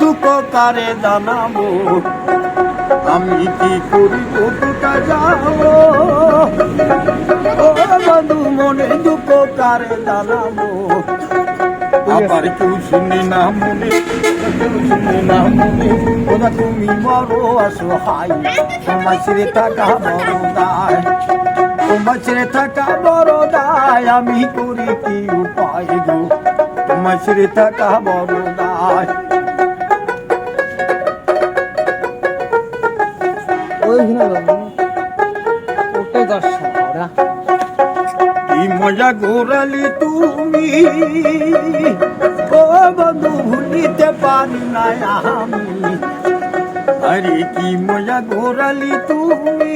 দুঃখ কারে জানাবো, আমি কি করিব কোথা যাবো। ও বন্ধু মনে দুঃখ কারে জানাবো, আবার কেউ শুনে না মনে, কেউ শুনে না মনে। ওরা তুমি বড় অসহায়, তোমার ছেড়ে থাকা বড় দায়, তোমার ছেড়ে থাকা বড় দায়। আমি করি কি উপায় গো, তোমার ছেড়ে থাকা বড় দায়। কি মজা ঘোরালি তুমি, ও বন্ধু ভুলিতে পারি না আমি। আরে কি মজা ঘোরালি তুমি,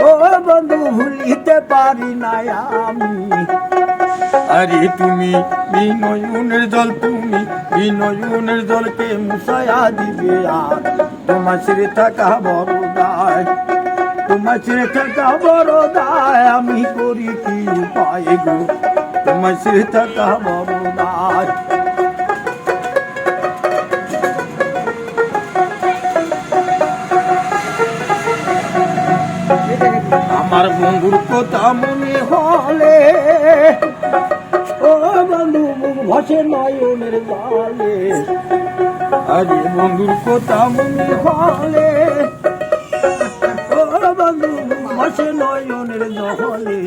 ও বন্ধু ভুলিতে পারি না আমি। আরে তুমি বিনয়নের জল, তুমি বিনয়নের জলকে মুছায়া দিবে আর, তোমার ছেড়ে থাকা বড় দায়, তোমার ছেড়ে থাকা বড় দায়। আমি করি কি উপায় গো, তোমার ছেড়ে থাকা বড় দায়। আমার বন্ধুর কথা মনে হলে, ও বন্ধু মুখ ভাসে নয়নের জলে। আরে বন্ধুর কথা মনে হলে, ও বন্ধু মুখ ভাসে নয়নের জলে।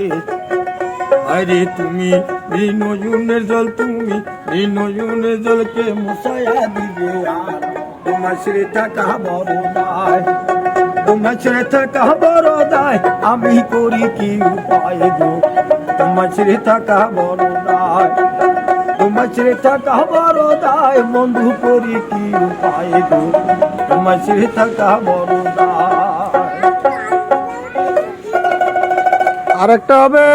আরে তুমি বিনয়নের জল, তুমি বিনয়নের জলকে মুছায়া দিবে আর, তোমার ছেড়ে থাকা বড় দায়, তোমার ছেড়ে থাকা বড় দায়। আমি করি কি উপায় গো, তোমার ছেড়ে থাকা বড় দায়, তোমার ছেড়ে থাকা বড় দায়। বন্ধু করি কি উপায় গো, তোমার ছেড়ে থাকা বড় দায়। আরেকটা হবে।